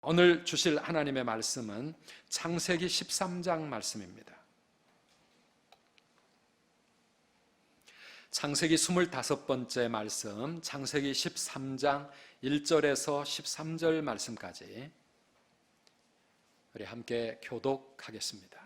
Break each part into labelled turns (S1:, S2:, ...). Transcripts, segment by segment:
S1: 오늘 주실 하나님의 말씀은 창세기 13장 말씀입니다. 창세기 25번째 말씀, 창세기 13장 1절에서 13절 말씀까지 우리 함께 교독하겠습니다.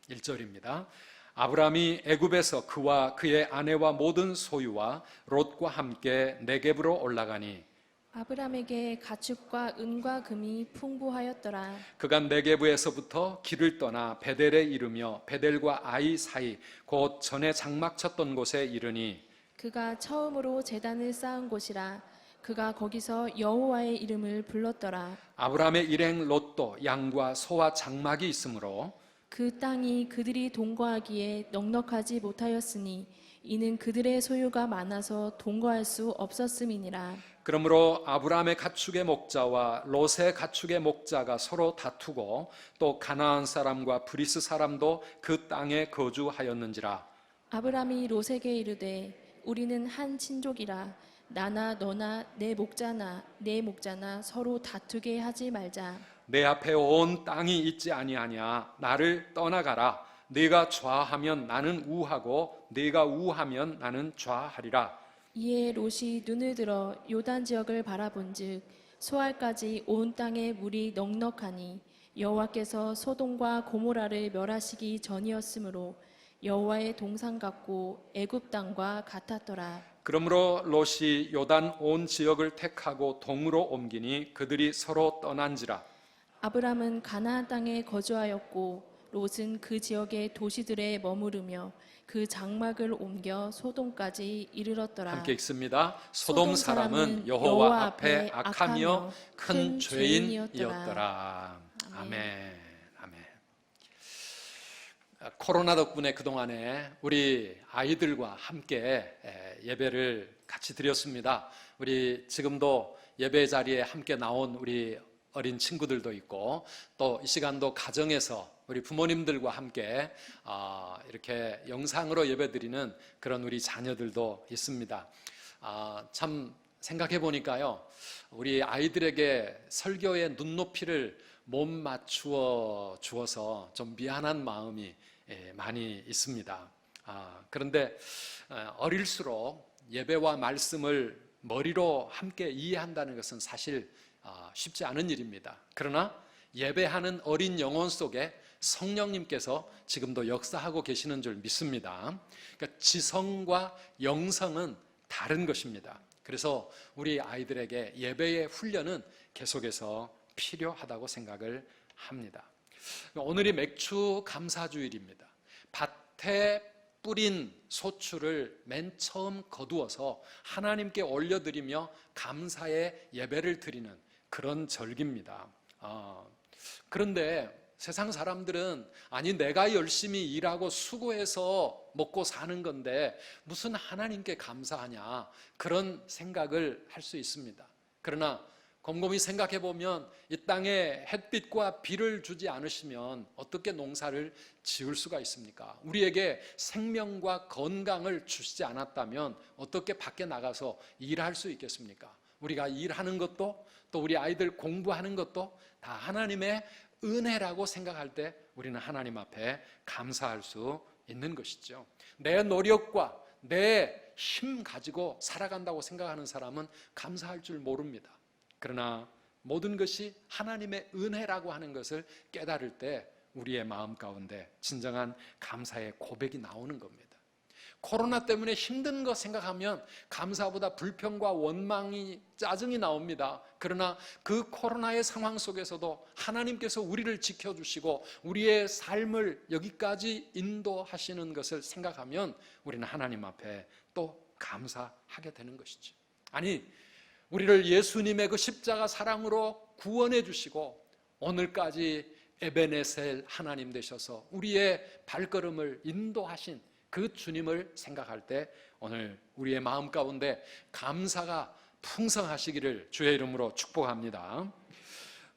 S1: 1절입니다. 아브라함이 애굽에서 그와 그의 아내와 모든 소유와 롯과 함께 네겝으로 올라가니
S2: 아브라함에게 가축과 은과 금이 풍부하였더라.
S1: 그가 네겝에서부터 길을 떠나 베델에 이르며 베델과 아이 사이 곧 전에 장막 쳤던 곳에 이르니
S2: 그가 처음으로 제단을 쌓은 곳이라. 그가 거기서 여호와의 이름을 불렀더라.
S1: 아브라함의 일행 롯도 양과 소와 장막이 있으므로
S2: 그 땅이 그들이 동거하기에 넉넉하지 못하였으니 이는 그들의 소유가 많아서 동거할 수 없었음이니라.
S1: 그러므로 아브라함의 가축의 목자와 롯의 가축의 목자가 서로 다투고 또 가나안 사람과 브리스 사람도 그 땅에 거주하였는지라.
S2: 아브라함이 롯에게 이르되 우리는 한 친족이라. 나나 너나 내 목자나 내 목자나 서로 다투게 하지 말자.
S1: 내 앞에 온 땅이 있지 아니하냐. 나를 떠나가라. 네가 좌하면 나는 우하고 네가 우하면 나는 좌하리라.
S2: 이에 롯이 눈을 들어 요단 지역을 바라본즉 소알까지 온 땅에 물이 넉넉하니 여호와께서 소돔과 고모라를 멸하시기 전이었으므로 여호와의 동산 같고 애굽 땅과 같았더라.
S1: 그러므로 롯이 요단 온 지역을 택하고 동으로 옮기니 그들이 서로 떠난지라.
S2: 아브람은 가나안 땅에 거주하였고 롯은 그 지역의 도시들에 머무르며 그 장막을 옮겨 소돔까지 이르렀더라.
S1: 함께 읽습니다. 소돔 사람은 여호와 앞에 악하며 큰 죄인이었더라. 아멘. 아멘. 코로나 덕분에 그동안에 우리 아이들과 함께 예배를 같이 드렸습니다. 우리 지금도 예배 자리에 함께 나온 우리 어린 친구들도 있고 또 이 시간도 가정에서 우리 부모님들과 함께 이렇게 영상으로 예배드리는 그런 우리 자녀들도 있습니다. 참 생각해 보니까요, 우리 아이들에게 설교의 눈높이를 못 맞추어 주어서 좀 미안한 마음이 많이 있습니다. 그런데 어릴수록 예배와 말씀을 머리로 함께 이해한다는 것은 사실 쉽지 않은 일입니다. 그러나 예배하는 어린 영혼 속에 성령님께서 지금도 역사하고 계시는 줄 믿습니다. 그러니까 지성과 영성은 다른 것입니다. 그래서 우리 아이들에게 예배의 훈련은 계속해서 필요하다고 생각을 합니다. 오늘이 맥주 감사주일입니다. 밭에 뿌린 소출을 맨 처음 거두어서 하나님께 올려드리며 감사의 예배를 드리는 그런 절기입니다. 그런데 세상 사람들은 아니 내가 열심히 일하고 수고해서 먹고 사는 건데 무슨 하나님께 감사하냐, 그런 생각을 할 수 있습니다. 그러나 곰곰이 생각해 보면 이 땅에 햇빛과 비를 주지 않으시면 어떻게 농사를 지을 수가 있습니까? 우리에게 생명과 건강을 주시지 않았다면 어떻게 밖에 나가서 일할 수 있겠습니까? 우리가 일하는 것도 또 우리 아이들 공부하는 것도 다 하나님의 은혜라고 생각할 때 우리는 하나님 앞에 감사할 수 있는 것이죠. 내 노력과 내 힘 가지고 살아간다고 생각하는 사람은 감사할 줄 모릅니다. 그러나 모든 것이 하나님의 은혜라고 하는 것을 깨달을 때 우리의 마음 가운데 진정한 감사의 고백이 나오는 겁니다. 코로나 때문에 힘든 거 생각하면 감사보다 불평과 원망이, 짜증이 나옵니다. 그러나 그 코로나의 상황 속에서도 하나님께서 우리를 지켜주시고 우리의 삶을 여기까지 인도하시는 것을 생각하면 우리는 하나님 앞에 또 감사하게 되는 것이죠. 아니, 우리를 예수님의 그 십자가 사랑으로 구원해 주시고 오늘까지 에베네셀 하나님 되셔서 우리의 발걸음을 인도하신 그 주님을 생각할 때 오늘 우리의 마음 가운데 감사가 풍성하시기를 주의 이름으로 축복합니다.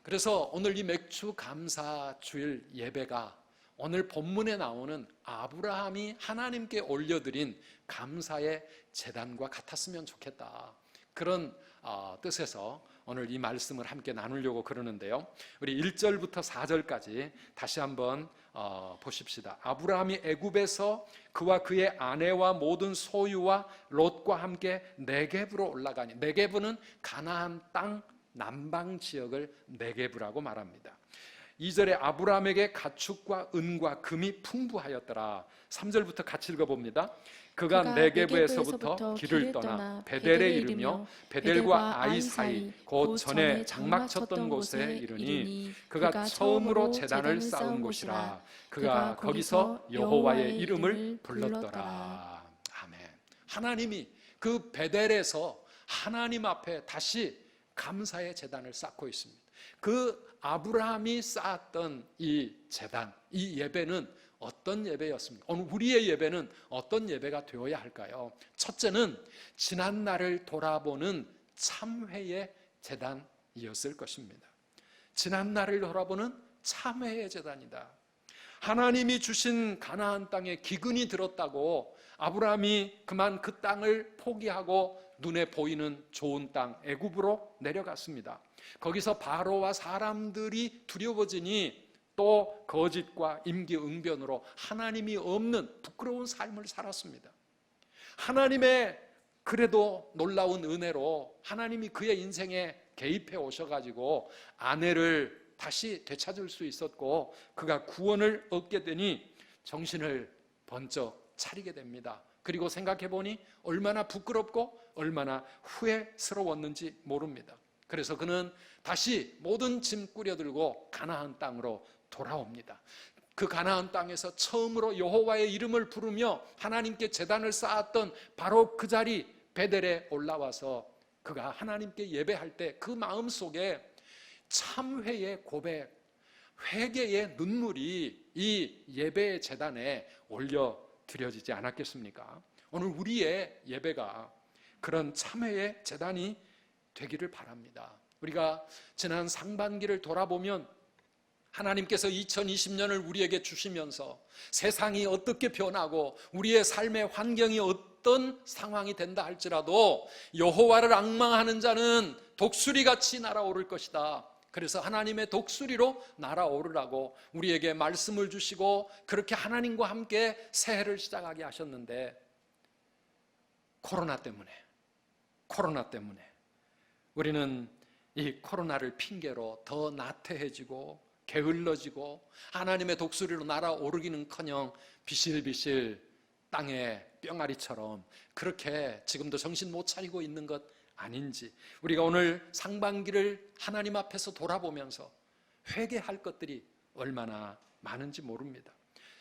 S1: 그래서 오늘 이 맥주 감사 주일 예배가 오늘 본문에 나오는 아브라함이 하나님께 올려드린 감사의 제단과 같았으면 좋겠다. 그런 뜻에서 오늘 이 말씀을 함께 나누려고 그러는데요. 우리 1절부터 4절까지 다시 한번 보십시다. 아브라함이 애굽에서 그와 그의 아내와 모든 소유와 롯과 함께 네겝으로 올라가니, 네겝은 가나안 땅 남방 지역을 네겝이라고 말합니다. 2절에 아브라함에게 가축과 은과 금이 풍부하였더라. 3절부터 같이 읽어봅니다. 그가 네겝에서부터 길을 떠나 베델에 이르며 베델과 아이 사이 곧 전에 장막 쳤던 곳에 이르니 그가 처음으로 제단을 쌓은 곳이라. 그가 거기서 여호와의 이름을 불렀더라. 아멘. 하나님이 그 베델에서 하나님 앞에 다시 감사의 제단을 쌓고 있습니다. 그 아브라함이 쌓았던 이 제단, 이 예배는 어떤 예배였습니까? 오늘 우리의 예배는 어떤 예배가 되어야 할까요? 첫째는 지난 날을 돌아보는 참회의 제단이었을 것입니다. 지난 날을 돌아보는 참회의 제단이다. 하나님이 주신 가나안 땅에 기근이 들었다고 아브라함이 그만 그 땅을 포기하고 눈에 보이는 좋은 땅 애굽으로 내려갔습니다. 거기서 바로와 사람들이 두려워지니 또 거짓과 임기응변으로 하나님이 없는 부끄러운 삶을 살았습니다. 하나님의 그래도 놀라운 은혜로 하나님이 그의 인생에 개입해 오셔가지고 아내를 다시 되찾을 수 있었고 그가 구원을 얻게 되니 정신을 번쩍 차리게 됩니다. 그리고 생각해보니 얼마나 부끄럽고 얼마나 후회스러웠는지 모릅니다. 그래서 그는 다시 모든 짐 꾸려들고 가나안 땅으로 돌아옵니다. 그 가나안 땅에서 처음으로 여호와의 이름을 부르며 하나님께 제단을 쌓았던 바로 그 자리 베델에 올라와서 그가 하나님께 예배할 때 그 마음속에 참회의 고백, 회개의 눈물이 이 예배의 제단에 올려드려지지 않았겠습니까? 오늘 우리의 예배가 그런 참회의 제단이 되기를 바랍니다. 우리가 지난 상반기를 돌아보면 하나님께서 2020년을 우리에게 주시면서 세상이 어떻게 변하고 우리의 삶의 환경이 어떤 상황이 된다 할지라도 여호와를 앙망하는 자는 독수리같이 날아오를 것이다. 그래서 하나님의 독수리로 날아오르라고 우리에게 말씀을 주시고 그렇게 하나님과 함께 새해를 시작하게 하셨는데 코로나 때문에 우리는 이 코로나를 핑계로 더 나태해지고 게을러지고 하나님의 독수리로 날아오르기는커녕 비실비실 땅의 뿅아리처럼 그렇게 지금도 정신 못 차리고 있는 것 아닌지 우리가 오늘 상반기를 하나님 앞에서 돌아보면서 회개할 것들이 얼마나 많은지 모릅니다.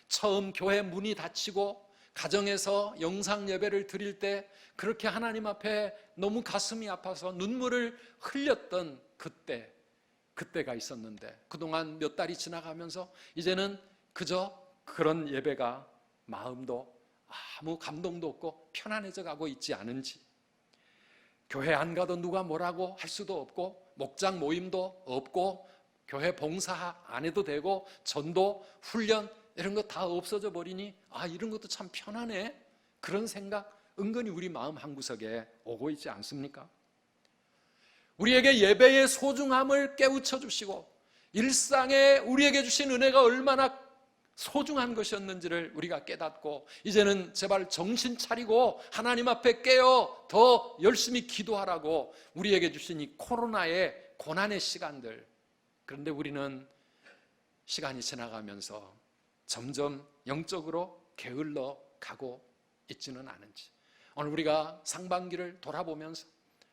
S1: 처음 교회 문이 닫히고 가정에서 영상 예배를 드릴 때 그렇게 하나님 앞에 너무 가슴이 아파서 눈물을 흘렸던 그때가 있었는데 그동안 몇 달이 지나가면서 이제는 그저 그런 예배가 마음도 아무 감동도 없고 편안해져 가고 있지 않은지 교회 안 가도 누가 뭐라고 할 수도 없고 목장 모임도 없고 교회 봉사 안 해도 되고 전도 훈련 이런 거 다 없어져 버리니 이런 것도 참 편하네 그런 생각 은근히 우리 마음 한구석에 오고 있지 않습니까? 우리에게 예배의 소중함을 깨우쳐 주시고 일상에 우리에게 주신 은혜가 얼마나 소중한 것이었는지를 우리가 깨닫고 이제는 제발 정신 차리고 하나님 앞에 깨어 더 열심히 기도하라고 우리에게 주신 이 코로나의 고난의 시간들 그런데 우리는 시간이 지나가면서 점점 영적으로 게을러 가고 있지는 않은지 오늘 우리가 상반기를 돌아보면서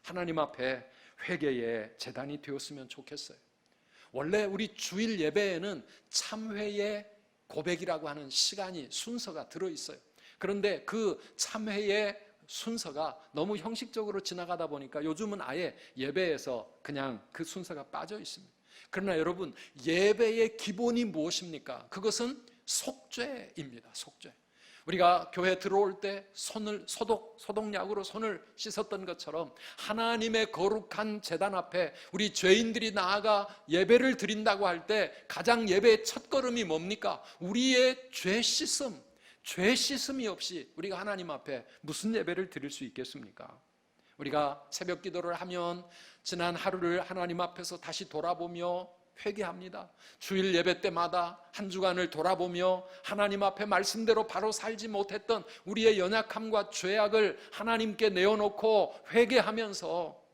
S1: 하나님 앞에 회개의 제단이 되었으면 좋겠어요. 원래 우리 주일 예배에는 참회의 고백이라고 하는 시간이 순서가 들어있어요. 그런데 그 참회의 순서가 너무 형식적으로 지나가다 보니까 요즘은 아예 예배에서 그냥 그 순서가 빠져 있습니다. 그러나 여러분 예배의 기본이 무엇입니까? 그것은 속죄입니다. 속죄. 우리가 교회 들어올 때 손을 소독약으로 손을 씻었던 것처럼 하나님의 거룩한 제단 앞에 우리 죄인들이 나아가 예배를 드린다고 할 때 가장 예배의 첫걸음이 뭡니까? 우리의 죄 씻음이 없이 우리가 하나님 앞에 무슨 예배를 드릴 수 있겠습니까? 우리가 새벽 기도를 하면 지난 하루를 하나님 앞에서 다시 돌아보며 회개합니다. 주일 예배 때마다 한 주간을 돌아보며 하나님 앞에 말씀대로 바로 살지 못했던 우리의 연약함과 죄악을 하나님께 내어놓고 회개하면서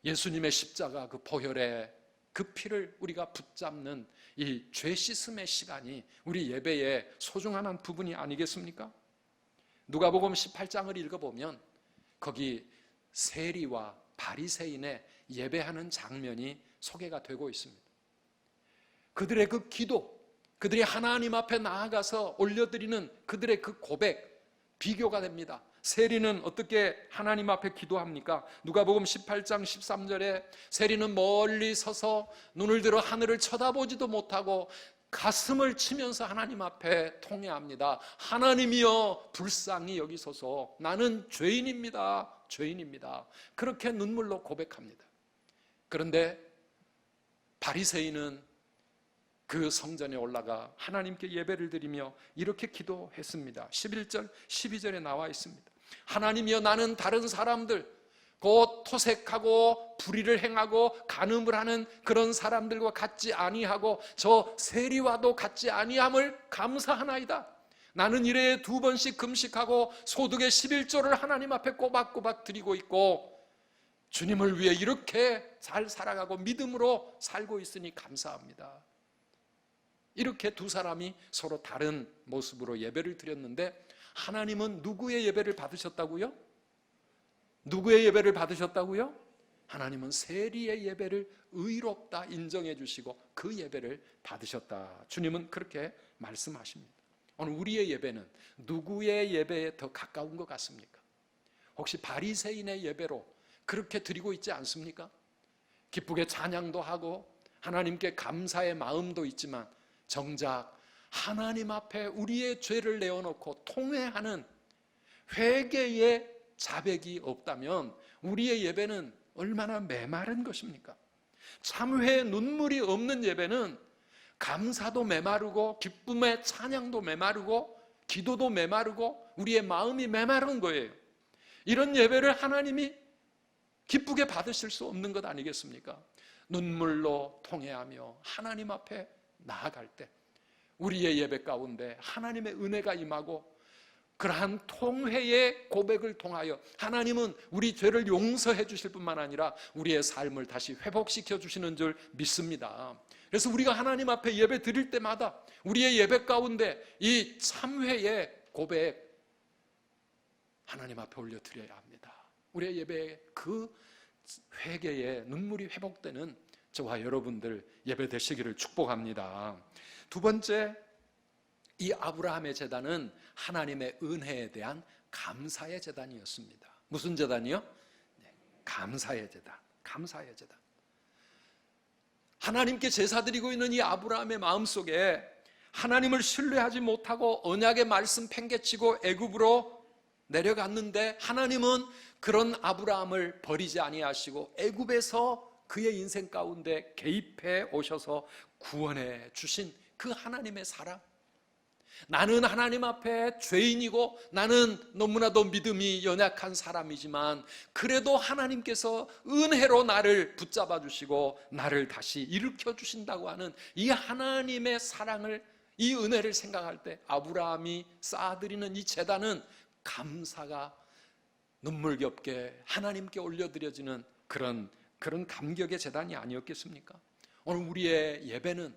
S1: 예수님의 십자가 그 보혈의 그 피를 우리가 붙잡는 이 죄 씻음의 시간이 우리 예배의 소중한 한 부분이 아니겠습니까? 누가복음 18장을 읽어보면 거기 세리와 바리새인의 예배하는 장면이 소개가 되고 있습니다. 그들의 그 기도, 그들이 하나님 앞에 나아가서 올려드리는 그들의 그 고백, 비교가 됩니다. 세리는 어떻게 하나님 앞에 기도합니까? 누가복음 18장 13절에 세리는 멀리 서서 눈을 들어 하늘을 쳐다보지도 못하고 가슴을 치면서 하나님 앞에 통회합니다. 하나님이여 불쌍히 여기소서, 나는 죄인입니다. 죄인입니다. 그렇게 눈물로 고백합니다. 그런데 바리새인은 그 성전에 올라가 하나님께 예배를 드리며 이렇게 기도했습니다. 11절, 12절에 나와 있습니다. 하나님이여, 나는 다른 사람들, 곧 토색하고 불의를 행하고 간음을 하는 그런 사람들과 같지 아니하고 저 세리와도 같지 아니함을 감사하나이다. 나는 일에 2번씩 금식하고 소득의 11조를 하나님 앞에 꼬박꼬박 드리고 있고 주님을 위해 이렇게 잘 살아가고 믿음으로 살고 있으니 감사합니다. 이렇게 두 사람이 서로 다른 모습으로 예배를 드렸는데 하나님은 누구의 예배를 받으셨다고요? 누구의 예배를 받으셨다고요? 하나님은 세리의 예배를 의롭다 인정해 주시고 그 예배를 받으셨다. 주님은 그렇게 말씀하십니다. 오늘 우리의 예배는 누구의 예배에 더 가까운 것 같습니까? 혹시 바리새인의 예배로 그렇게 드리고 있지 않습니까? 기쁘게 찬양도 하고 하나님께 감사의 마음도 있지만 정작 하나님 앞에 우리의 죄를 내어놓고 통회하는 회개의 자백이 없다면 우리의 예배는 얼마나 메마른 것입니까? 참회의 눈물이 없는 예배는 감사도 메마르고 기쁨의 찬양도 메마르고 기도도 메마르고 우리의 마음이 메마른 거예요. 이런 예배를 하나님이 기쁘게 받으실 수 없는 것 아니겠습니까? 눈물로 통회하며 하나님 앞에 나아갈 때 우리의 예배 가운데 하나님의 은혜가 임하고 그러한 통회의 고백을 통하여 하나님은 우리 죄를 용서해 주실 뿐만 아니라 우리의 삶을 다시 회복시켜 주시는 줄 믿습니다. 그래서 우리가 하나님 앞에 예배 드릴 때마다 우리의 예배 가운데 이 참회의 고백 하나님 앞에 올려드려야 합니다. 우리의 예배에 그 회개의 눈물이 회복되는 저와 여러분들 예배 되시기를 축복합니다. 두 번째, 이 아브라함의 제단은 하나님의 은혜에 대한 감사의 제단이었습니다. 무슨 제단이요? 감사의 제단. 감사의 제단. 하나님께 제사 드리고 있는 이 아브라함의 마음속에 하나님을 신뢰하지 못하고 언약의 말씀 팽개치고 애굽으로 내려갔는데 하나님은 그런 아브라함을 버리지 아니하시고 애굽에서 그의 인생 가운데 개입해 오셔서 구원해 주신 그 하나님의 사랑. 나는 하나님 앞에 죄인이고 나는 너무나도 믿음이 연약한 사람이지만 그래도 하나님께서 은혜로 나를 붙잡아 주시고 나를 다시 일으켜 주신다고 하는 이 하나님의 사랑을, 이 은혜를 생각할 때 아브라함이 쌓아드리는 이 제단은 감사가 눈물겹게 하나님께 올려드려지는 그런 감격의 제단이 아니었겠습니까? 오늘 우리의 예배는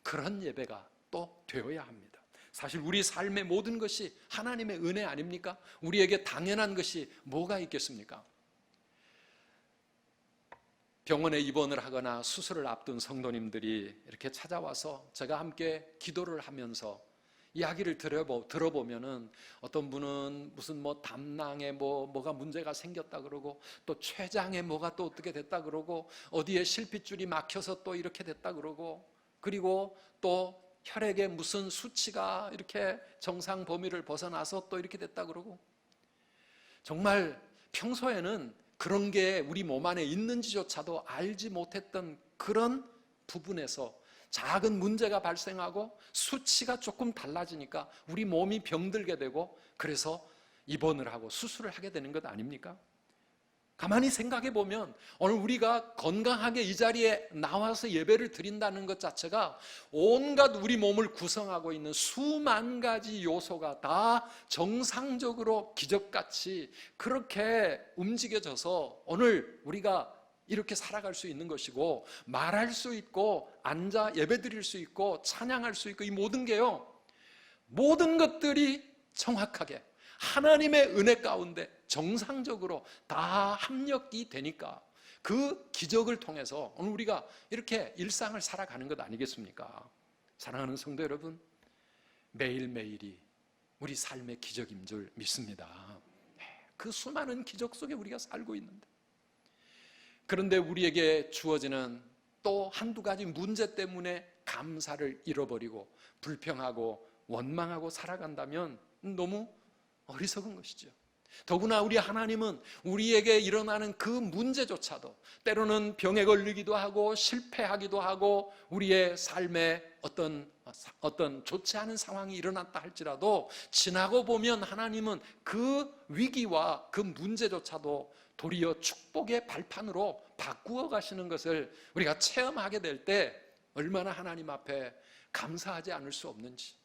S1: 그런 예배가 또 되어야 합니다. 사실 우리 삶의 모든 것이 하나님의 은혜 아닙니까? 우리에게 당연한 것이 뭐가 있겠습니까? 병원에 입원을 하거나 수술을 앞둔 성도님들이 이렇게 찾아와서 제가 함께 기도를 하면서 이야기를 들어보면은 어떤 분은 무슨 담낭에 뭐가 문제가 생겼다 그러고 또 췌장에 뭐가 또 어떻게 됐다 그러고 어디에 실핏줄이 막혀서 또 이렇게 됐다 그러고 그리고 또 혈액에 무슨 수치가 이렇게 정상 범위를 벗어나서 또 이렇게 됐다 그러고 정말 평소에는 그런 게 우리 몸 안에 있는지조차도 알지 못했던 그런 부분에서 작은 문제가 발생하고 수치가 조금 달라지니까 우리 몸이 병들게 되고 그래서 입원을 하고 수술을 하게 되는 것 아닙니까? 가만히 생각해 보면 오늘 우리가 건강하게 이 자리에 나와서 예배를 드린다는 것 자체가 온갖 우리 몸을 구성하고 있는 수만 가지 요소가 다 정상적으로 기적같이 그렇게 움직여져서 오늘 우리가 이렇게 살아갈 수 있는 것이고, 말할 수 있고 앉아 예배 드릴 수 있고 찬양할 수 있고, 이 모든 게요, 모든 것들이 정확하게 하나님의 은혜 가운데 정상적으로 다 합력이 되니까 그 기적을 통해서 오늘 우리가 이렇게 일상을 살아가는 것 아니겠습니까? 사랑하는 성도 여러분, 매일매일이 우리 삶의 기적인 줄 믿습니다. 그 수많은 기적 속에 우리가 살고 있는데, 그런데 우리에게 주어지는 또 한두 가지 문제 때문에 감사를 잃어버리고 불평하고 원망하고 살아간다면 너무 어리석은 것이죠. 더구나 우리 하나님은 우리에게 일어나는 그 문제조차도, 때로는 병에 걸리기도 하고 실패하기도 하고 우리의 삶에 어떤 좋지 않은 상황이 일어났다 할지라도 지나고 보면 하나님은 그 위기와 그 문제조차도 도리어 축복의 발판으로 바꾸어 가시는 것을 우리가 체험하게 될 때 얼마나 하나님 앞에 감사하지 않을 수 없는지.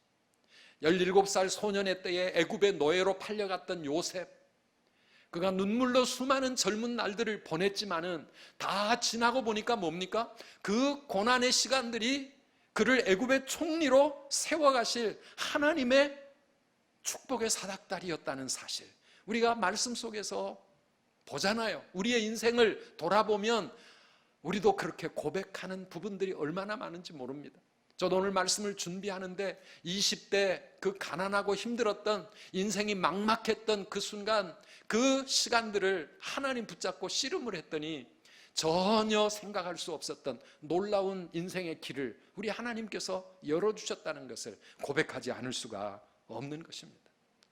S1: 17살 소년의 때에 애굽의 노예로 팔려갔던 요셉, 그가 눈물로 수많은 젊은 날들을 보냈지만은 다 지나고 보니까 뭡니까? 그 고난의 시간들이 그를 애굽의 총리로 세워가실 하나님의 축복의 사닥다리였다는 사실, 우리가 말씀 속에서 보잖아요. 우리의 인생을 돌아보면 우리도 그렇게 고백하는 부분들이 얼마나 많은지 모릅니다. 저도 오늘 말씀을 준비하는데 20대 그 가난하고 힘들었던, 인생이 막막했던 그 순간, 그 시간들을 하나님 붙잡고 씨름을 했더니 전혀 생각할 수 없었던 놀라운 인생의 길을 우리 하나님께서 열어주셨다는 것을 고백하지 않을 수가 없는 것입니다.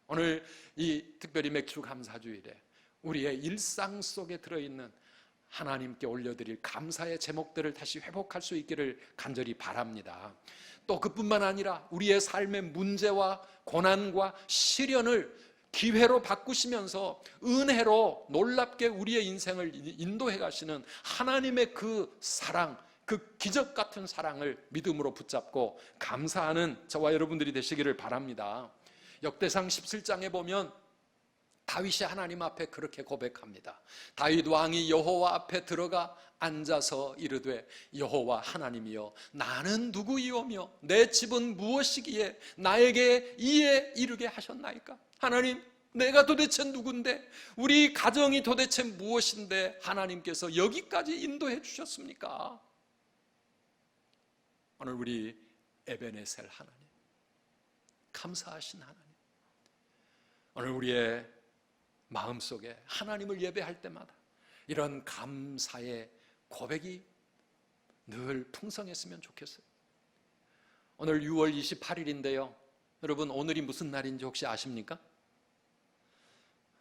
S1: 오늘 이 특별히 맥주 감사주일에 우리의 일상 속에 들어있는 하나님께 올려드릴 감사의 제목들을 다시 회복할 수 있기를 간절히 바랍니다. 또 그뿐만 아니라 우리의 삶의 문제와 고난과 시련을 기회로 바꾸시면서 은혜로 놀랍게 우리의 인생을 인도해 가시는 하나님의 그 사랑, 그 기적 같은 사랑을 믿음으로 붙잡고 감사하는 저와 여러분들이 되시기를 바랍니다. 역대상 17장에 보면 다윗이 하나님 앞에 그렇게 고백합니다. 다윗 왕이 여호와 앞에 들어가 앉아서 이르되, 여호와 하나님이여, 나는 누구이오며 내 집은 무엇이기에 나에게 이에 이르게 하셨나이까? 하나님, 내가 도대체 누군데, 우리 가정이 도대체 무엇인데 하나님께서 여기까지 인도해 주셨습니까? 오늘 우리 에베네셀 하나님, 감사하신 하나님, 오늘 우리의 마음속에 하나님을 예배할 때마다 이런 감사의 고백이 늘 풍성했으면 좋겠어요. 오늘 6월 28일인데요. 여러분, 오늘이 무슨 날인지 혹시 아십니까?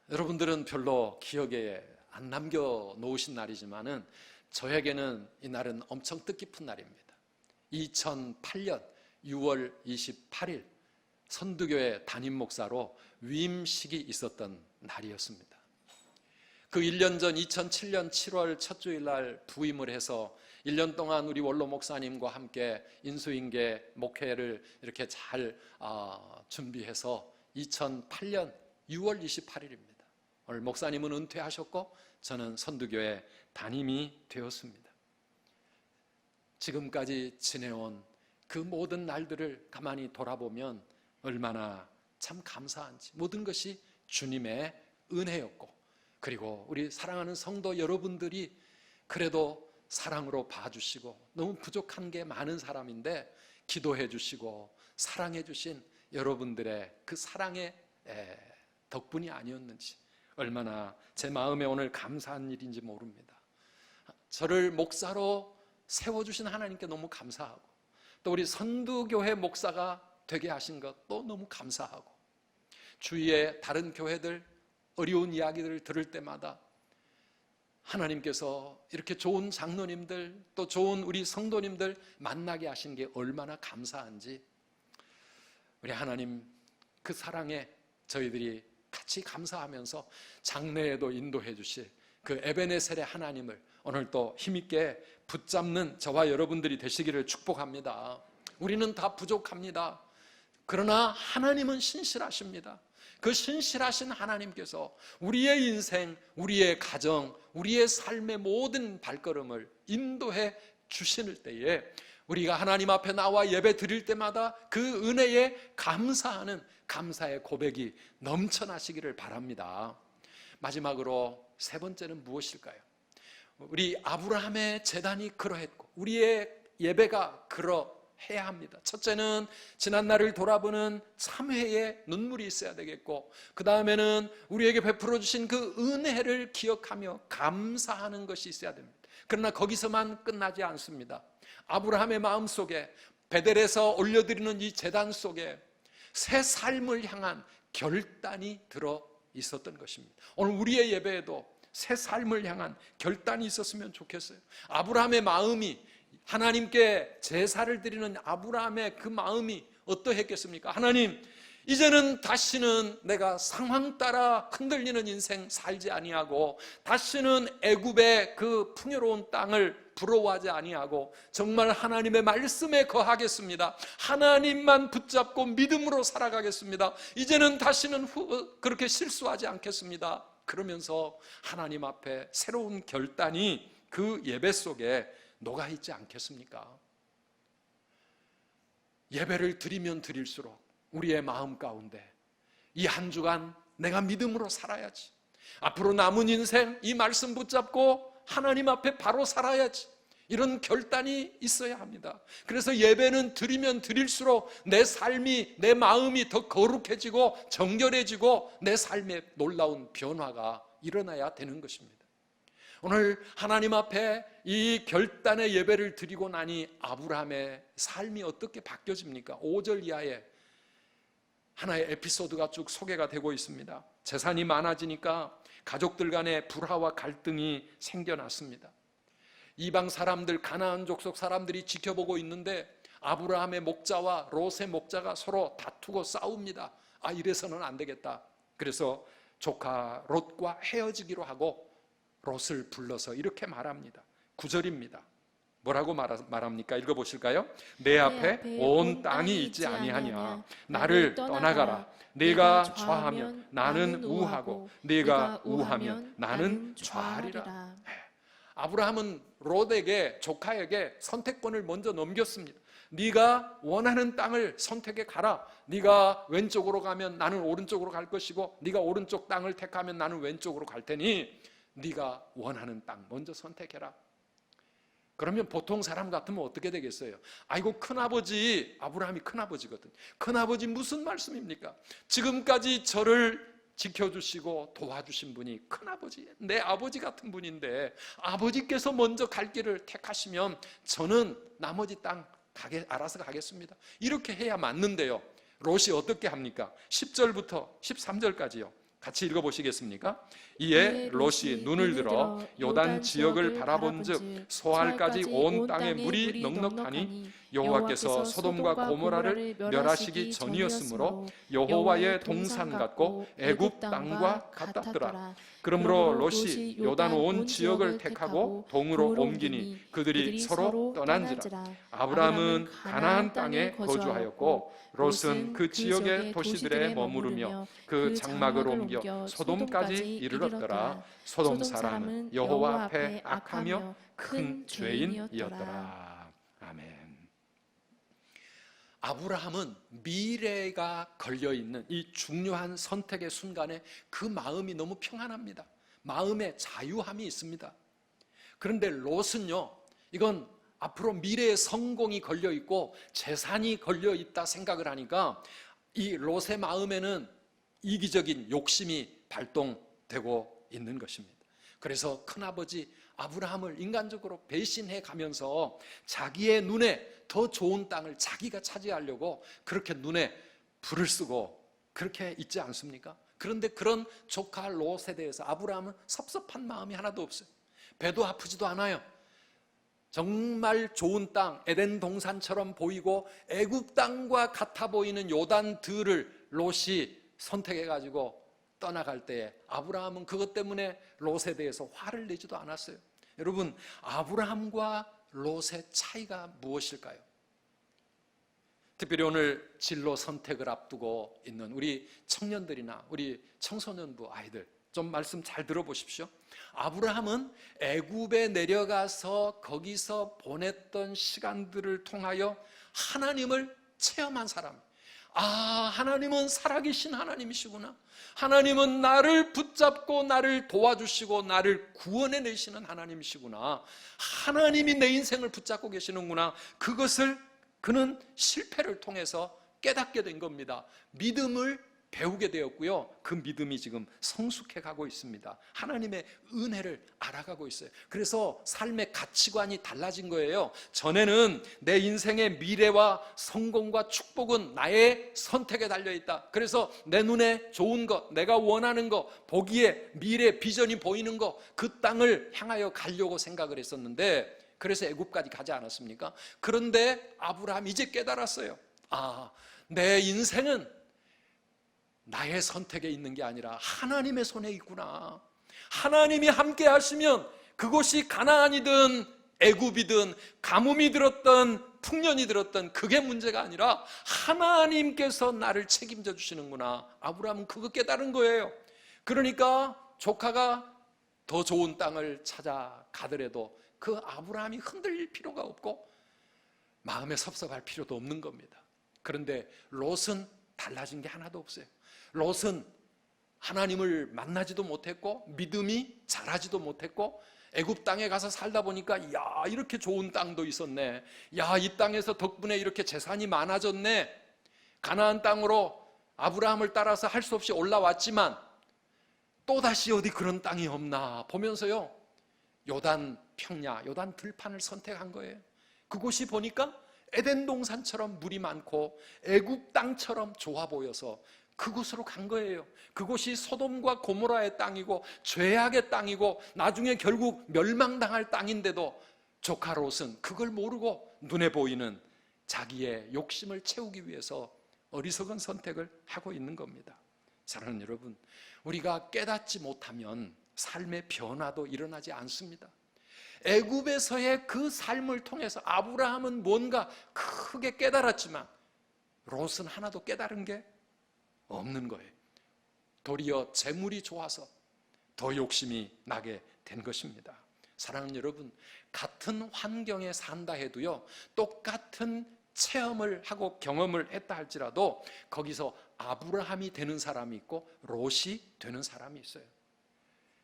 S1: 여러분들은 별로 기억에 안 남겨놓으신 날이지만은 저에게는 이 날은 엄청 뜻깊은 날입니다. 2008년 6월 28일 선두교회 담임 목사로 위임식이 있었던 날이었습니다. 그 1년 전 2007년 7월 첫 주일날 부임을 해서 1년 동안 우리 원로 목사님과 함께 인수인계 목회를 이렇게 잘 준비해서 2008년 6월 28일입니다. 오늘 목사님은 은퇴하셨고 저는 선두교회 담임이 되었습니다. 지금까지 지내온 그 모든 날들을 가만히 돌아보면 얼마나 참 감사한지, 모든 것이 주님의 은혜였고, 그리고 우리 사랑하는 성도 여러분들이 그래도 사랑으로 봐주시고, 너무 부족한 게 많은 사람인데 기도해 주시고 사랑해 주신 여러분들의 그 사랑의 덕분이 아니었는지 얼마나 제 마음에 오늘 감사한 일인지 모릅니다. 저를 목사로 세워주신 하나님께 너무 감사하고, 또 우리 선두교회 목사가 되게 하신 것도 너무 감사하고, 주위의 다른 교회들 어려운 이야기들을 들을 때마다 하나님께서 이렇게 좋은 장로님들, 또 좋은 우리 성도님들 만나게 하신 게 얼마나 감사한지, 우리 하나님 그 사랑에 저희들이 같이 감사하면서 장래에도 인도해 주실 그 에베네셀의 하나님을 오늘 또 힘있게 붙잡는 저와 여러분들이 되시기를 축복합니다. 우리는 다 부족합니다. 그러나 하나님은 신실하십니다. 그 신실하신 하나님께서 우리의 인생, 우리의 가정, 우리의 삶의 모든 발걸음을 인도해 주실 때에 우리가 하나님 앞에 나와 예배 드릴 때마다 그 은혜에 감사하는 감사의 고백이 넘쳐나시기를 바랍니다. 마지막으로 세 번째는 무엇일까요? 우리 아브라함의 제단이 그러했고 우리의 예배가 그러해야 합니다. 첫째는 지난날을 돌아보는 참회의 눈물이 있어야 되겠고, 그 다음에는 우리에게 베풀어 주신 그 은혜를 기억하며 감사하는 것이 있어야 됩니다. 그러나 거기서만 끝나지 않습니다. 아브라함의 마음속에 베델에서 올려드리는 이 제단 속에 새 삶을 향한 결단이 들어 있었던 것입니다. 오늘 우리의 예배에도 새 삶을 향한 결단이 있었으면 좋겠어요. 아브라함의 마음이, 하나님께 제사를 드리는 아브라함의 그 마음이 어떠했겠습니까? 하나님, 이제는 다시는 내가 상황 따라 흔들리는 인생 살지 아니하고, 다시는 애굽의 그 풍요로운 땅을 부러워하지 아니하고 정말 하나님의 말씀에 거하겠습니다. 하나님만 붙잡고 믿음으로 살아가겠습니다. 이제는 다시는 그렇게 실수하지 않겠습니다. 그러면서 하나님 앞에 새로운 결단이 그 예배 속에 녹아있지 않겠습니까? 예배를 드리면 드릴수록 우리의 마음 가운데 이 한 주간 내가 믿음으로 살아야지, 앞으로 남은 인생 이 말씀 붙잡고 하나님 앞에 바로 살아야지, 이런 결단이 있어야 합니다. 그래서 예배는 드리면 드릴수록 내 삶이, 내 마음이 더 거룩해지고 정결해지고 내 삶에 놀라운 변화가 일어나야 되는 것입니다. 오늘 하나님 앞에 이 결단의 예배를 드리고 나니 아브라함의 삶이 어떻게 바뀌어집니까? 5절 이하에 하나의 에피소드가 쭉 소개가 되고 있습니다. 재산이 많아지니까 가족들 간에 불화와 갈등이 생겨났습니다. 이방 사람들, 가나안 족속 사람들이 지켜보고 있는데 아브라함의 목자와 롯의 목자가 서로 다투고 싸웁니다. 아, 이래서는 안 되겠다. 그래서 조카 롯과 헤어지기로 하고 롯을 불러서 이렇게 말합니다. 9절입니다. 뭐라고 말합니까? 읽어보실까요? 내 앞에 온 땅이 있지 아니하냐. 나를 떠나가라. 네가 좌하면 나는 우하고 네가 우하면 나는 좌하리라. 아브라함은 롯에게, 조카에게 선택권을 먼저 넘겼습니다. 네가 원하는 땅을 선택해 가라. 네가 왼쪽으로 가면 나는 오른쪽으로 갈 것이고, 네가 오른쪽 땅을 택하면 나는 왼쪽으로 갈 테니 네가 원하는 땅 먼저 선택해라. 그러면 보통 사람 같으면 어떻게 되겠어요? 아이고, 큰아버지, 아브라함이 큰아버지거든. 큰아버지 무슨 말씀입니까? 지금까지 저를 지켜주시고 도와주신 분이 큰아버지, 내 아버지 같은 분인데 아버지께서 먼저 갈 길을 택하시면 저는 나머지 땅 알아서 가겠습니다. 이렇게 해야 맞는데요, 롯이 어떻게 합니까? 10절부터 13절까지요. 같이 읽어보시겠습니까? 이에 롯이 눈을 들어 요단 지역을 바라본즉 소알까지 온 땅에 물이 넉넉하니 여호와께서 소돔과 고모라를 멸하시기 전이었으므로 여호와의 동산 같고 애굽 땅과 같았더라. 그러므로 롯이 요단 온 지역을 택하고 동으로 옮기니 그들이 서로 떠난지라. 아브라함은 가나안 땅에 거주하였고 롯은 그 지역의 도시들에 머무르며 그 장막을 옮겨 소돔까지 이르렀더라. 소돔 사람은 여호와 앞에 악하며 큰 죄인이었더라. 아멘. 아브라함은 미래가 걸려있는 이 중요한 선택의 순간에 그 마음이 너무 평안합니다. 마음에 자유함이 있습니다. 그런데 롯은요, 이건 앞으로 미래의 성공이 걸려있고 재산이 걸려있다 생각을 하니까 이 롯의 마음에는 이기적인 욕심이 발동되고 있는 것입니다. 그래서 큰아버지 아브라함을 인간적으로 배신해 가면서 자기의 눈에 더 좋은 땅을 자기가 차지하려고 그렇게 눈에 불을 쓰고 그렇게 있지 않습니까? 그런데 그런 조카 롯에 대해서 아브라함은 섭섭한 마음이 하나도 없어요. 배도 아프지도 않아요. 정말 좋은 땅, 에덴 동산처럼 보이고 애굽 땅과 같아 보이는 요단 들을 롯이 선택해가지고 떠나갈 때 아브라함은 그것 때문에 롯에 대해서 화를 내지도 않았어요. 여러분, 아브라함과 롯의 차이가 무엇일까요? 특별히 오늘 진로 선택을 앞두고 있는 우리 청년들이나 우리 청소년부 아이들, 좀 말씀 잘 들어보십시오. 아브라함은 애굽에 내려가서 거기서 보냈던 시간들을 통하여 하나님을 체험한 사람. 하나님은 살아계신 하나님이시구나. 하나님은 나를 붙잡고 나를 도와주시고 나를 구원해내시는 하나님이시구나. 하나님이 내 인생을 붙잡고 계시는구나. 그것을 그는 실패를 통해서 깨닫게 된 겁니다. 믿음을 배우게 되었고요. 그 믿음이 지금 성숙해 가고 있습니다. 하나님의 은혜를 알아가고 있어요. 그래서 삶의 가치관이 달라진 거예요. 전에는 내 인생의 미래와 성공과 축복은 나의 선택에 달려있다. 그래서 내 눈에 좋은 것, 내가 원하는 것, 보기에 미래 비전이 보이는 것, 그 땅을 향하여 가려고 생각을 했었는데, 그래서 애굽까지 가지 않았습니까? 그런데 아브라함이 이제 깨달았어요. 내 인생은 나의 선택에 있는 게 아니라 하나님의 손에 있구나. 하나님이 함께 하시면 그곳이 가나안이든 애굽이든 가뭄이 들었던 풍년이 들었던 그게 문제가 아니라 하나님께서 나를 책임져 주시는구나. 아브라함은 그거 깨달은 거예요. 그러니까 조카가 더 좋은 땅을 찾아가더라도 그 아브라함이 흔들릴 필요가 없고 마음에 섭섭할 필요도 없는 겁니다. 그런데 롯은 달라진 게 하나도 없어요. 롯은 하나님을 만나지도 못했고 믿음이 자라지도 못했고 애굽 땅에 가서 살다 보니까 이렇게 좋은 땅도 있었네. 이 땅에서 덕분에 이렇게 재산이 많아졌네. 가나안 땅으로 아브라함을 따라서 할 수 없이 올라왔지만 또다시 어디 그런 땅이 없나 보면서요, 요단 평야, 요단 들판을 선택한 거예요. 그곳이 보니까 에덴 동산처럼 물이 많고 애굽 땅처럼 좋아 보여서 그곳으로 간 거예요. 그곳이 소돔과 고모라의 땅이고 죄악의 땅이고 나중에 결국 멸망당할 땅인데도 조카 롯은 그걸 모르고 눈에 보이는 자기의 욕심을 채우기 위해서 어리석은 선택을 하고 있는 겁니다. 사랑하는 여러분, 우리가 깨닫지 못하면 삶의 변화도 일어나지 않습니다. 애굽에서의 그 삶을 통해서 아브라함은 뭔가 크게 깨달았지만 롯은 하나도 깨달은 게 없는 거예요. 도리어 재물이 좋아서 더 욕심이 나게 된 것입니다. 사랑하는 여러분, 같은 환경에 산다 해도요, 똑같은 체험을 하고 경험을 했다 할지라도 거기서 아브라함이 되는 사람이 있고 롯이 되는 사람이 있어요.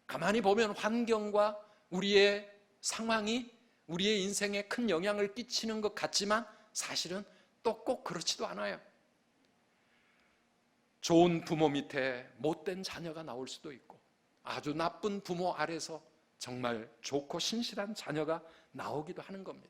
S1: 가만히 보면 환경과 우리의 상황이 우리의 인생에 큰 영향을 끼치는 것 같지만 사실은 또 꼭 그렇지도 않아요. 좋은 부모 밑에 못된 자녀가 나올 수도 있고 아주 나쁜 부모 아래서 정말 좋고 신실한 자녀가 나오기도 하는 겁니다.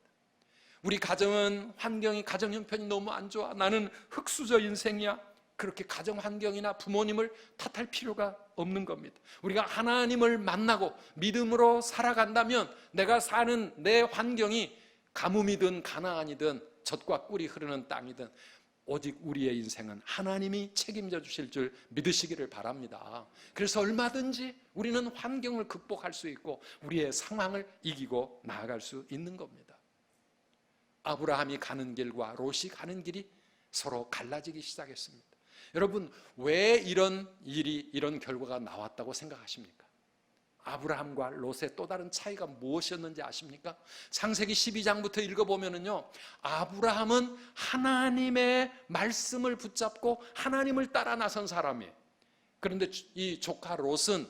S1: 우리 가정은 환경이, 가정 형편이 너무 안 좋아, 나는 흙수저 인생이야, 그렇게 가정 환경이나 부모님을 탓할 필요가 없는 겁니다. 우리가 하나님을 만나고 믿음으로 살아간다면 내가 사는 내 환경이 가뭄이든 가나안이든 젖과 꿀이 흐르는 땅이든 오직 우리의 인생은 하나님이 책임져 주실 줄 믿으시기를 바랍니다. 그래서 얼마든지 우리는 환경을 극복할 수 있고 우리의 상황을 이기고 나아갈 수 있는 겁니다. 아브라함이 가는 길과 롯이 가는 길이 서로 갈라지기 시작했습니다. 여러분, 왜 이런 일이, 이런 결과가 나왔다고 생각하십니까? 아브라함과 롯의 또 다른 차이가 무엇이었는지 아십니까? 창세기 12장부터 읽어보면요, 아브라함은 하나님의 말씀을 붙잡고 하나님을 따라 나선 사람이에요. 그런데 이 조카 롯은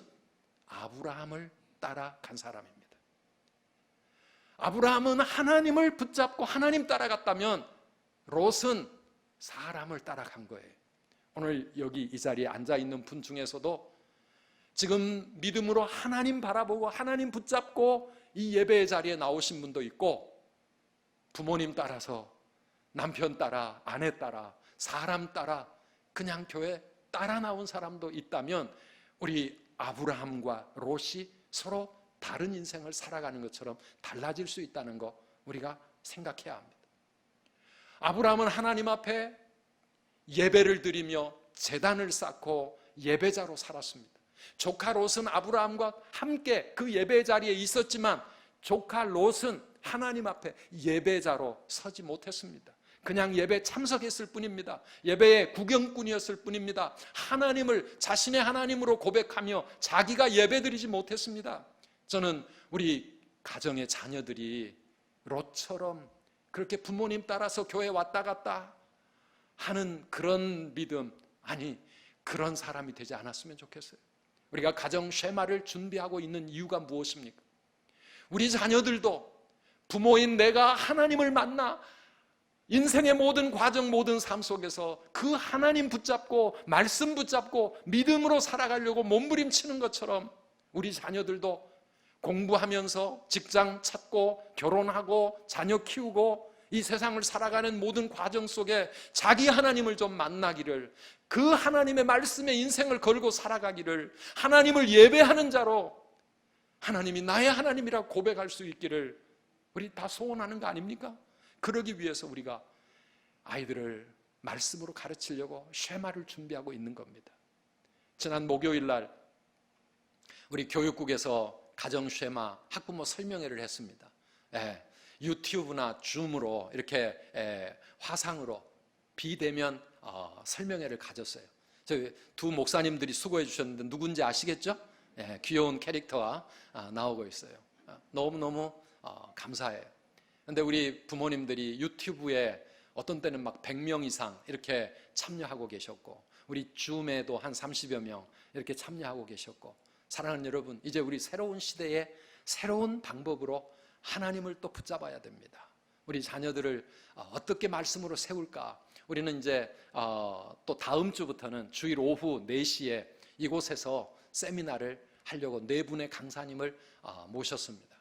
S1: 아브라함을 따라간 사람입니다. 아브라함은 하나님을 붙잡고 하나님 따라갔다면 롯은 사람을 따라간 거예요. 오늘 여기 이 자리에 앉아있는 분 중에서도 지금 믿음으로 하나님 바라보고 하나님 붙잡고 이 예배의 자리에 나오신 분도 있고, 부모님 따라서, 남편 따라, 아내 따라, 사람 따라, 그냥 교회 따라 나온 사람도 있다면 우리 아브라함과 롯이 서로 다른 인생을 살아가는 것처럼 달라질 수 있다는 거 우리가 생각해야 합니다. 아브라함은 하나님 앞에 예배를 드리며 제단을 쌓고 예배자로 살았습니다. 조카 롯은 아브라함과 함께 그 예배 자리에 있었지만 조카 롯은 하나님 앞에 예배자로 서지 못했습니다. 그냥 예배 참석했을 뿐입니다. 예배의 구경꾼이었을 뿐입니다. 하나님을 자신의 하나님으로 고백하며 자기가 예배드리지 못했습니다. 저는 우리 가정의 자녀들이 롯처럼 그렇게 부모님 따라서 교회 왔다 갔다 하는 그런 믿음, 아니 그런 사람이 되지 않았으면 좋겠어요. 우리가 가정 쉐마를 준비하고 있는 이유가 무엇입니까? 우리 자녀들도 부모인 내가 하나님을 만나 인생의 모든 과정, 모든 삶 속에서 그 하나님 붙잡고 말씀 붙잡고 믿음으로 살아가려고 몸부림치는 것처럼 우리 자녀들도 공부하면서 직장 찾고 결혼하고 자녀 키우고 이 세상을 살아가는 모든 과정 속에 자기 하나님을 좀 만나기를, 그 하나님의 말씀에 인생을 걸고 살아가기를, 하나님을 예배하는 자로 하나님이 나의 하나님이라고 고백할 수 있기를 우리 다 소원하는 거 아닙니까? 그러기 위해서 우리가 아이들을 말씀으로 가르치려고 쉐마를 준비하고 있는 겁니다. 지난 목요일 날 우리 교육국에서 가정 쉐마 학부모 설명회를 했습니다. 유튜브나 줌으로 이렇게 화상으로 비대면 설명회를 가졌어요. 저희 두 목사님들이 수고해 주셨는데 누군지 아시겠죠? 귀여운 캐릭터가 나오고 있어요. 너무너무 감사해요. 그런데 우리 부모님들이 유튜브에 어떤 때는 막 100명 이상 이렇게 참여하고 계셨고, 우리 줌에도 한 30여 명 이렇게 참여하고 계셨고, 사랑하는 여러분, 이제 우리 새로운 시대에 새로운 방법으로 하나님을 또 붙잡아야 됩니다. 우리 자녀들을 어떻게 말씀으로 세울까? 우리는 이제 또 다음 주부터는 주일 오후 4시에 이곳에서 세미나를 하려고 4분의 강사님을 모셨습니다.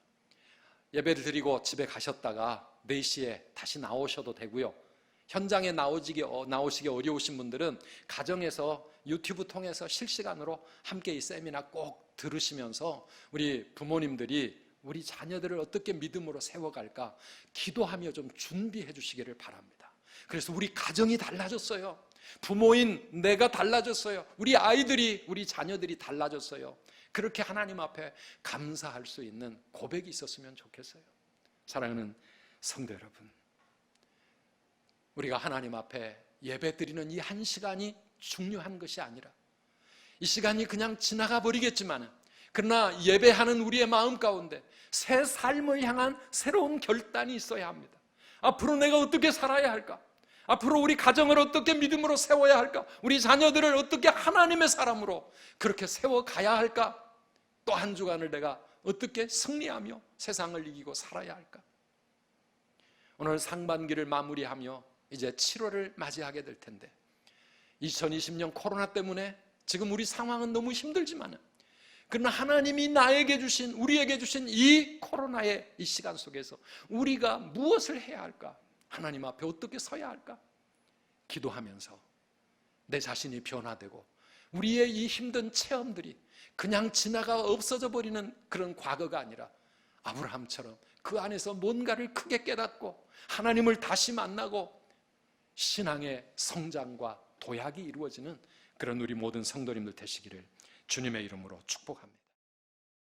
S1: 예배를 드리고 집에 가셨다가 4시에 다시 나오셔도 되고요. 현장에 나오시기 어려우신 분들은 가정에서 유튜브 통해서 실시간으로 함께 이 세미나 꼭 들으시면서 우리 부모님들이 우리 자녀들을 어떻게 믿음으로 세워갈까 기도하며 좀 준비해 주시기를 바랍니다. 그래서 우리 가정이 달라졌어요. 부모인 내가 달라졌어요. 우리 아이들이, 우리 자녀들이 달라졌어요. 그렇게 하나님 앞에 감사할 수 있는 고백이 있었으면 좋겠어요. 사랑하는 성도 여러분, 우리가 하나님 앞에 예배 드리는 이 한 시간이 중요한 것이 아니라, 이 시간이 그냥 지나가 버리겠지만, 그러나 예배하는 우리의 마음 가운데 새 삶을 향한 새로운 결단이 있어야 합니다. 앞으로 내가 어떻게 살아야 할까? 앞으로 우리 가정을 어떻게 믿음으로 세워야 할까? 우리 자녀들을 어떻게 하나님의 사람으로 그렇게 세워가야 할까? 또 한 주간을 내가 어떻게 승리하며 세상을 이기고 살아야 할까? 오늘 상반기를 마무리하며 이제 7월을 맞이하게 될 텐데, 2020년 코로나 때문에 지금 우리 상황은 너무 힘들지만, 그러나 하나님이 나에게 주신, 우리에게 주신 이 코로나의 이 시간 속에서 우리가 무엇을 해야 할까? 하나님 앞에 어떻게 서야 할까? 기도하면서 내 자신이 변화되고 우리의 이 힘든 체험들이 그냥 지나가 없어져 버리는 그런 과거가 아니라, 아브라함처럼 그 안에서 뭔가를 크게 깨닫고 하나님을 다시 만나고 신앙의 성장과 도약이 이루어지는 그런 우리 모든 성도님들 되시기를 주님의 이름으로 축복합니다.